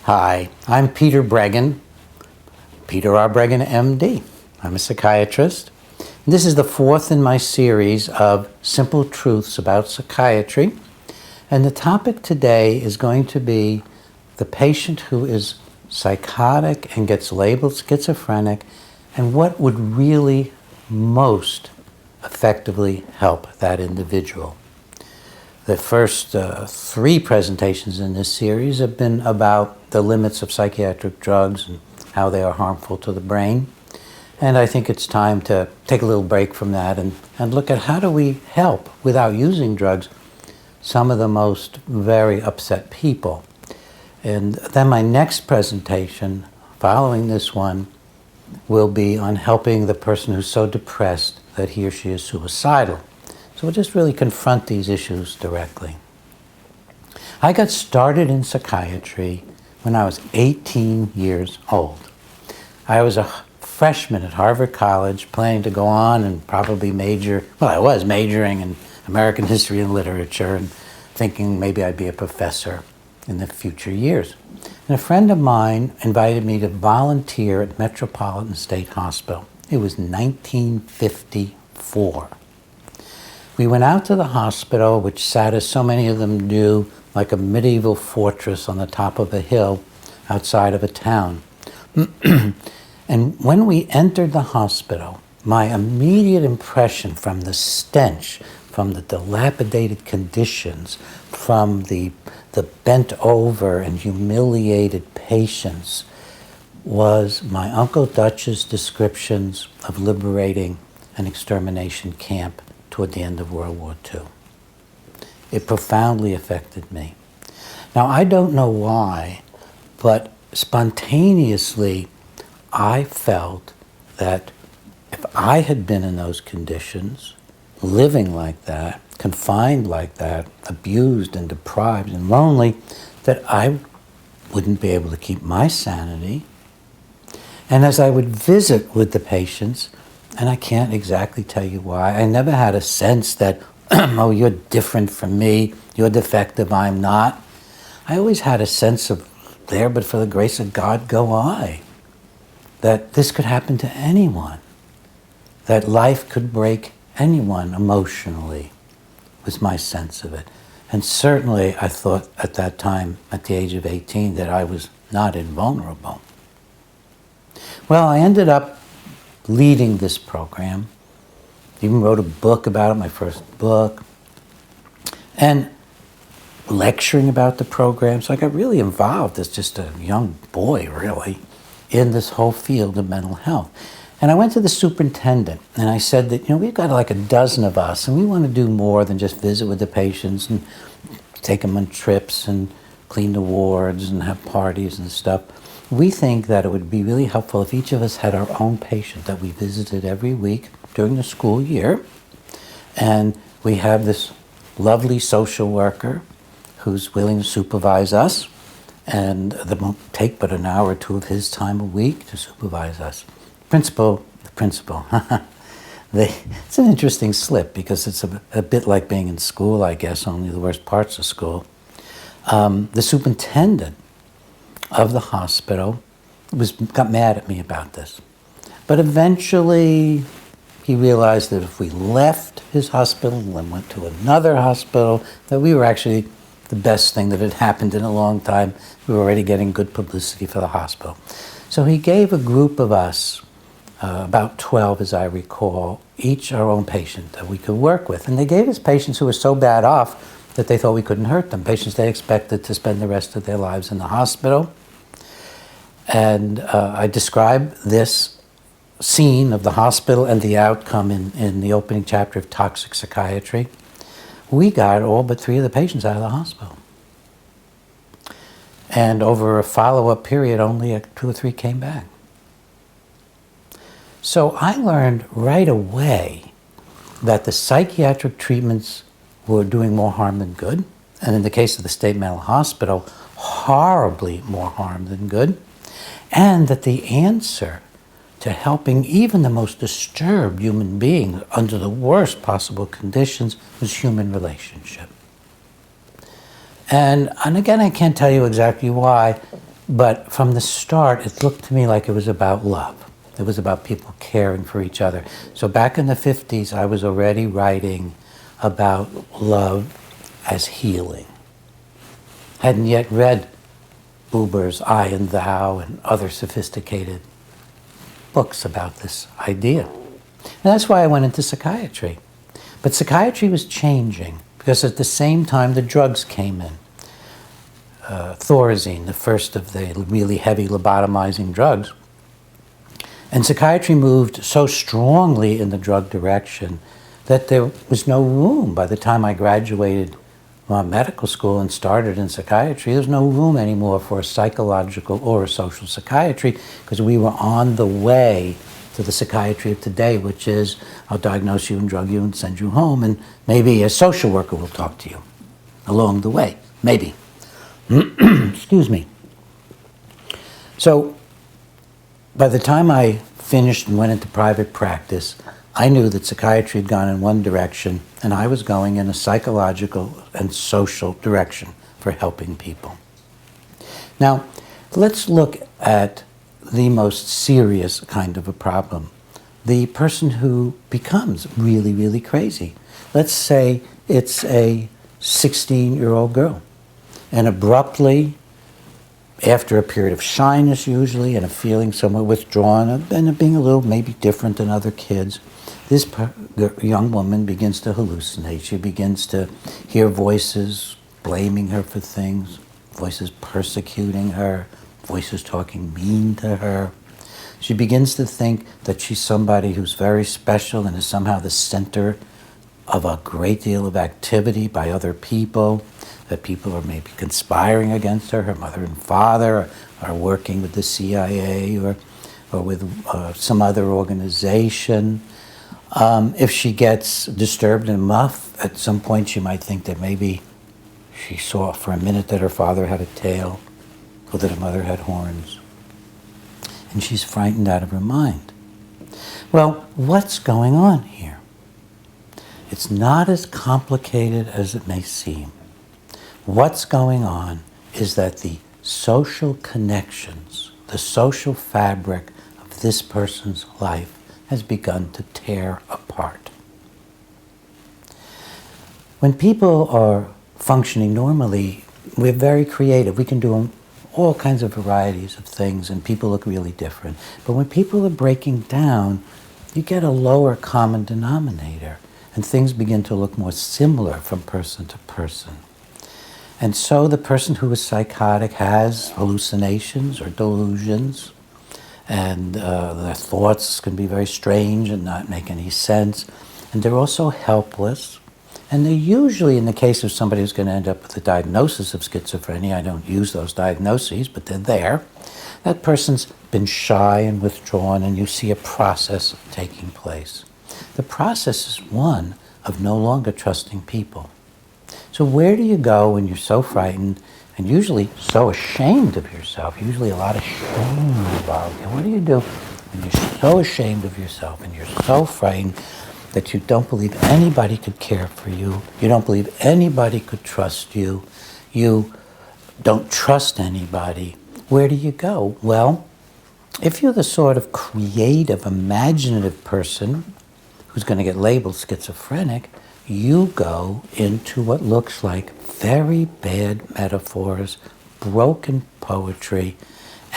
Hi, I'm Peter Breggin, Peter R. Breggin, MD. I'm a psychiatrist. This is the fourth in my series of simple truths about psychiatry. And the topic today is going to be the patient who is psychotic and gets labeled schizophrenic, and what would really most effectively help that individual. The first three presentations in this series have been about the limits of psychiatric drugs and how they are harmful to the brain. And I think it's time to take a little break from that and look at how do we help, without using drugs, some of the most very upset people. And then my next presentation, following this one, will be on helping the person who's so depressed that he or she is suicidal. So we'll just really confront these issues directly. I got started in psychiatry when I was 18 years old. I was a freshman at Harvard College, planning to go on and probably major, well, I was majoring in American history and literature and thinking maybe I'd be a professor in the future years. And a friend of mine invited me to volunteer at Metropolitan State Hospital. It was 1954. We went out to the hospital, which sat, as so many of them do, like a medieval fortress on the top of a hill outside of a town. And when we entered the hospital, my immediate impression from the stench, from the dilapidated conditions, from the bent over and humiliated patients, was my Uncle Dutch's descriptions of liberating an extermination camp toward the end of World War II. It profoundly affected me. Now, I don't know why, but spontaneously, I felt that if I had been in those conditions, living like that, confined like that, abused and deprived and lonely, that I wouldn't be able to keep my sanity. And as I would visit with the patients, and I can't exactly tell you why, I never had a sense that, oh, you're different from me, you're defective, I'm not. I always had a sense of, there, but for the grace of God go I. That this could happen to anyone. That life could break anyone emotionally, was my sense of it. And certainly I thought at that time, at the age of 18, that I was not invulnerable. Well, I ended up leading this program. Even wrote a book about it, my first book, and lecturing about the program. So I got really involved as just a young boy, really, in this whole field of mental health. And I went to the superintendent and I said that, we've got like a dozen of us and we want to do more than just visit with the patients and take them on trips and clean the wards and have parties and stuff. We think that it would be really helpful if each of us had our own patient that we visited every week during the school year. And we have this lovely social worker who's willing to supervise us, and that won't take but an hour or two of his time a week to supervise us. The principal. It's an interesting slip because it's a bit like being in school, I guess, only the worst parts of school. The superintendent of the hospital got mad at me about this. But eventually he realized that if we left his hospital and went to another hospital, that we were actually the best thing that had happened in a long time. We were already getting good publicity for the hospital. So he gave a group of us, about 12 as I recall, each our own patient that we could work with. And they gave us patients who were so bad off that they thought we couldn't hurt them, patients they expected to spend the rest of their lives in the hospital. And I describe this scene of the hospital and the outcome in the opening chapter of Toxic Psychiatry. We got all but 3 of the patients out of the hospital. And over a follow-up period, only 2 or 3 came back. So I learned right away that the psychiatric treatments were doing more harm than good. And in the case of the State Mental Hospital, horribly more harm than good. And that the answer to helping even the most disturbed human being under the worst possible conditions was human relationship. And again, I can't tell you exactly why, But from the start, it looked to me like it was about love. It was about people caring for each other. So back in the 50s, I was already writing about love as healing. Hadn't yet read Buber's I and Thou and other sophisticated books about this idea. And that's why I went into psychiatry. But psychiatry was changing because at the same time the drugs came in. Thorazine, the first of the really heavy lobotomizing drugs. And psychiatry moved so strongly in the drug direction that there was no room. By the time I graduated medical school and started in psychiatry, there was no room anymore for a psychological or a social psychiatry because we were on the way to the psychiatry of today, which is I'll diagnose you and drug you and send you home, and maybe a social worker will talk to you along the way, maybe. Excuse me. So by the time I finished and went into private practice, I knew that psychiatry had gone in one direction and I was going in a psychological and social direction for helping people. Now, let's look at the most serious kind of a problem. The person who becomes really, really crazy. Let's say it's a 16-year-old girl. And abruptly, after a period of shyness usually, and a feeling somewhat withdrawn, and being a little maybe different than other kids, this young woman begins to hallucinate. She begins to hear voices blaming her for things, voices persecuting her, voices talking mean to her. She begins to think that she's somebody who's very special and is somehow the center of a great deal of activity by other people, that people are maybe conspiring against her. Her mother and father are working with the CIA or with some other organization. If she gets disturbed enough, at some point she might think that maybe she saw for a minute that her father had a tail or that her mother had horns. And she's frightened out of her mind. Well, what's going on here? It's not as complicated as it may seem. What's going on is that the social connections, the social fabric of this person's life has begun to tear apart. When people are functioning normally, we're very creative. We can do all kinds of varieties of things and people look really different. But when people are breaking down, you get a lower common denominator and things begin to look more similar from person to person. And so the person who is psychotic has hallucinations or delusions, and their thoughts can be very strange and not make any sense. And they're also helpless. And they're usually, in the case of somebody who's going to end up with a diagnosis of schizophrenia, I don't use those diagnoses, but they're there. That person's been shy and withdrawn, and you see a process taking place. The process is one of no longer trusting people. So where do you go when you're so frightened and usually so ashamed of yourself? Usually a lot of shame involved. And what do you do when you're so ashamed of yourself and you're so frightened that you don't believe anybody could care for you, you don't believe anybody could trust you, you don't trust anybody? Where do you go? Well, if you're the sort of creative, imaginative person who's going to get labeled schizophrenic, you go into what looks like very bad metaphors, broken poetry,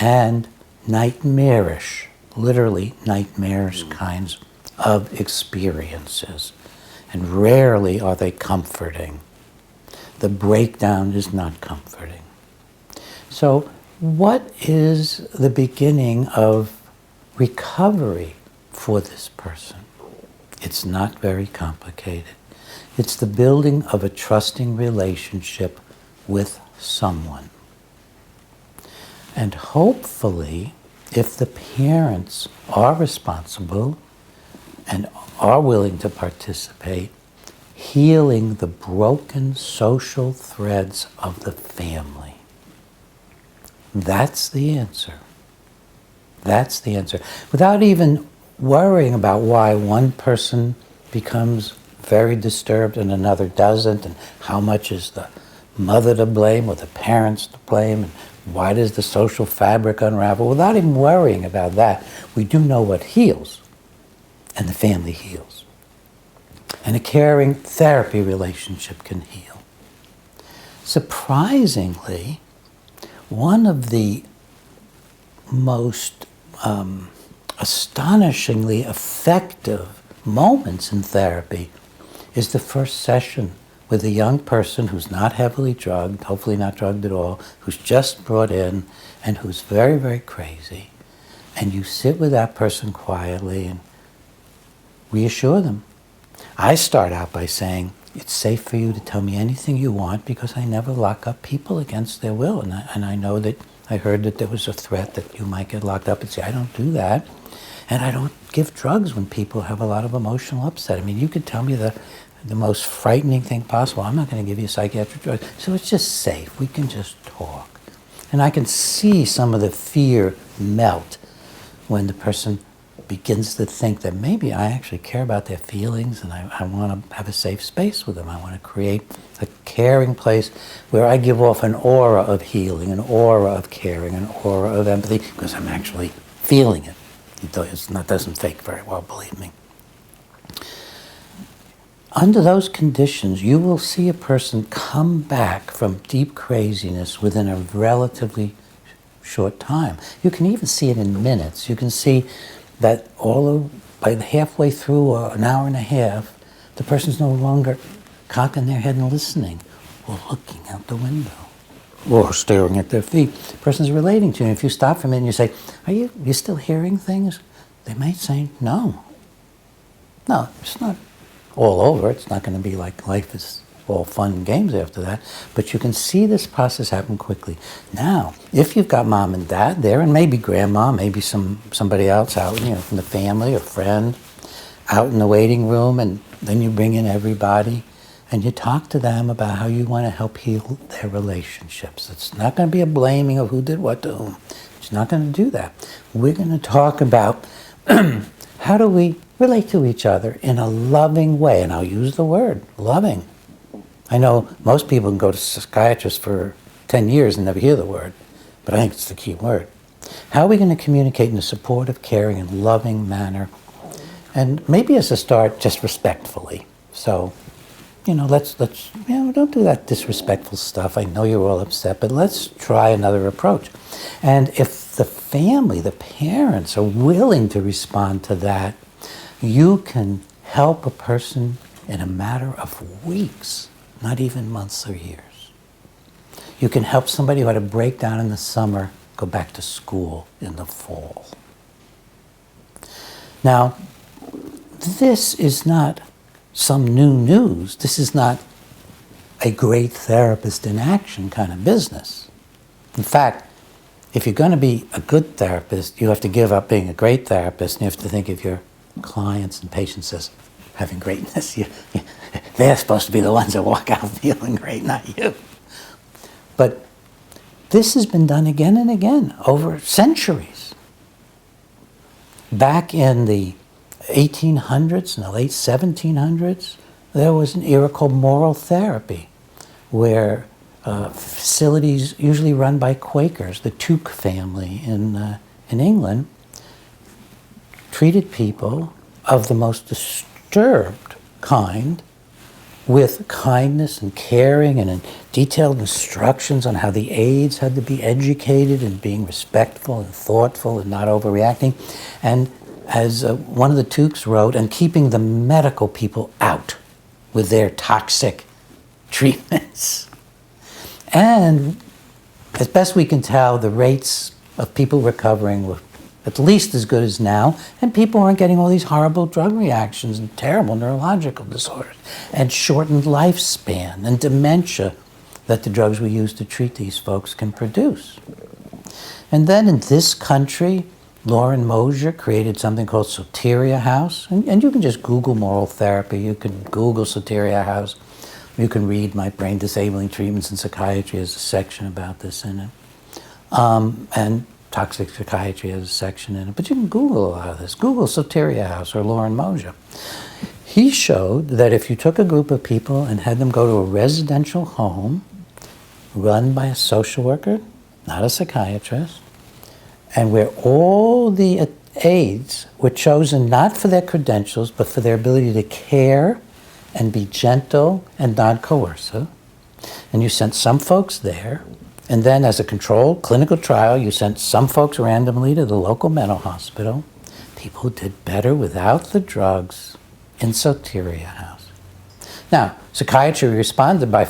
and nightmarish, literally nightmarish kinds of experiences. And rarely are they comforting. The breakdown is not comforting. So what is the beginning of recovery for this person? It's not very complicated. It's the building of a trusting relationship with someone. And hopefully, if the parents are responsible and are willing to participate, healing the broken social threads of the family. That's the answer. That's the answer. Without even worrying about why one person becomes very disturbed and another doesn't, and how much is the mother to blame or the parents to blame, and Why does the social fabric unravel? Without even worrying about that, we do know what heals, and the family heals. And a caring therapy relationship can heal. Surprisingly, one of the most astonishingly effective moments in therapy is the first session with a young person who's not heavily drugged, hopefully not drugged at all, who's just brought in and who's very, very crazy. And you sit with that person quietly and reassure them. I start out by saying, it's safe for you to tell me anything you want because I never lock up people against their will. And I know that I heard that there was a threat that you might get locked up, and say, I don't do that. And I don't give drugs when people have a lot of emotional upset. I mean, you could tell me the most frightening thing possible. I'm not going to give you psychiatric drugs. So it's just safe. We can just talk. And I can see some of the fear melt when the person begins to think that maybe I actually care about their feelings and I want to have a safe space with them. I want to create a caring place where I give off an aura of healing, an aura of caring, an aura of empathy, because I'm actually feeling it. It doesn't fake very well, believe me. Under those conditions, you will see a person come back from deep craziness within a relatively short time. You can even see it in minutes. You can see that by halfway through an hour and a half, the person's no longer cocking their head and listening, or looking out the window, or staring at their feet. The person's relating to you. If you stop for a minute and you say, are you still hearing things? They might say, no. No, it's not all over. It's not going to be like life is all fun and games after that. But you can see this process happen quickly. Now, if you've got mom and dad there, and maybe grandma, maybe somebody else out, from the family or friend, out in the waiting room, and then you bring in everybody, and you talk to them about how you want to help heal their relationships. It's not going to be a blaming of who did what to whom. It's not going to do that. We're going to talk about how do we relate to each other in a loving way, and I'll use the word loving. I know most people can go to psychiatrists for 10 years and never hear the word, but I think it's the key word. How are we going to communicate in a supportive, caring, and loving manner? And maybe as a start, just respectfully. So, let's don't do that disrespectful stuff. I know you're all upset, but let's try another approach. And if the family, the parents are willing to respond to that, you can help a person in a matter of weeks, not even months or years. You can help somebody who had a breakdown in the summer go back to school in the fall. Now, this is not some new news. This is not a great therapist in action kind of business. In fact, if you're going to be a good therapist, you have to give up being a great therapist, and you have to think of your clients and patients as having greatness. They're supposed to be the ones that walk out feeling great, not you. But this has been done again and again over centuries. Back in the 1800s and the late 1700s, there was an era called moral therapy, where facilities usually run by Quakers, the Tuke family in England, treated people of the most disturbed kind with kindness and caring and detailed instructions on how the aides had to be educated and being respectful and thoughtful and not overreacting. And as one of the Tukes wrote, and keeping the medical people out with their toxic treatments. And as best we can tell, the rates of people recovering were at least as good as now, and people aren't getting all these horrible drug reactions and terrible neurological disorders and shortened lifespan and dementia that the drugs we use to treat these folks can produce. And then in this country, Lauren Mosier created something called Soteria House, and you can just Google moral therapy. You can Google Soteria House. You can read my brain disabling treatments in psychiatry. There's a section about this in it. And toxic psychiatry has a section in it. But you can Google a lot of this. Google Soteria House or Lauren Mosier. He showed that if you took a group of people and had them go to a residential home run by a social worker, not a psychiatrist, and where all the aides were chosen not for their credentials, but for their ability to care and be gentle and non-coercive. And you sent some folks there, and then as a controlled clinical trial, you sent some folks randomly to the local mental hospital. People who did better without the drugs in Soteria House. Now, psychiatry responded by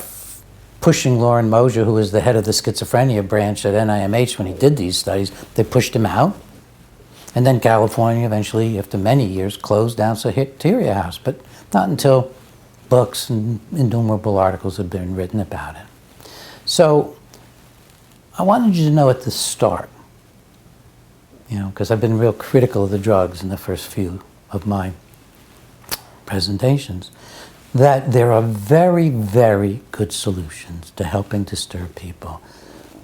pushing Lauren Mosier, who was the head of the schizophrenia branch at NIMH when he did these studies. They pushed him out. And then California eventually, after many years, closed down Psychiatry House, but not until books and innumerable articles have been written about it. So I wanted you to know at the start, because I've been real critical of the drugs in the first few of my presentations, that there are very, very good solutions to helping disturb people.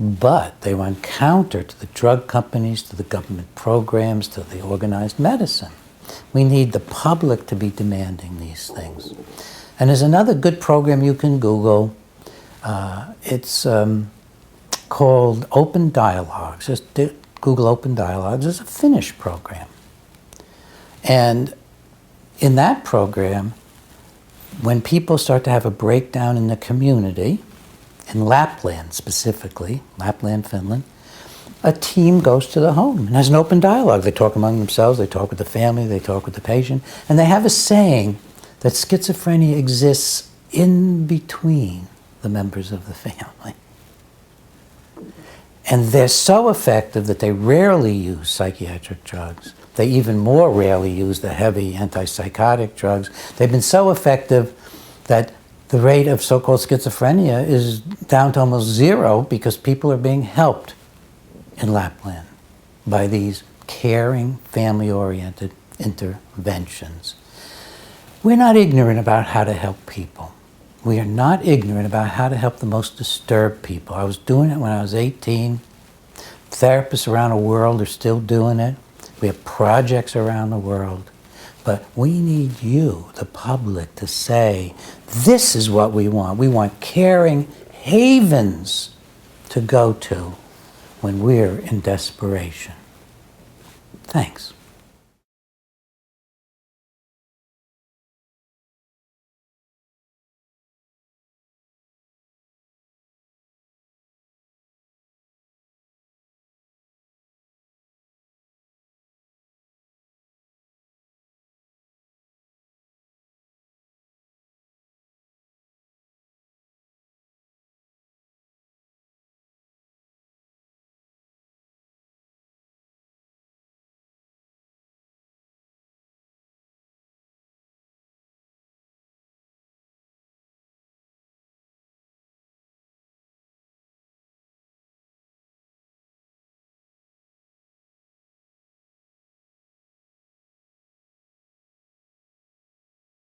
But they run counter to the drug companies, to the government programs, to the organized medicine. We need the public to be demanding these things. And there's another good program you can Google. It's called Open Dialogues. Just Google Open Dialogues. It's a Finnish program. And in that program, when people start to have a breakdown in the community, in Lapland specifically, Lapland, Finland, a team goes to the home and has an open dialogue. They talk among themselves, they talk with the family, they talk with the patient, and they have a saying that schizophrenia exists in between the members of the family. And they're so effective that they rarely use psychiatric drugs. They even more rarely use the heavy antipsychotic drugs. They've been so effective that the rate of so-called schizophrenia is down to almost zero because people are being helped in Lapland by these caring, family-oriented interventions. We're not ignorant about how to help people. We are not ignorant about how to help the most disturbed people. I was doing it when I was 18. Therapists around the world are still doing it. We have projects around the world. But we need you, the public, to say, this is what we want. We want caring havens to go to when we're in desperation. Thanks.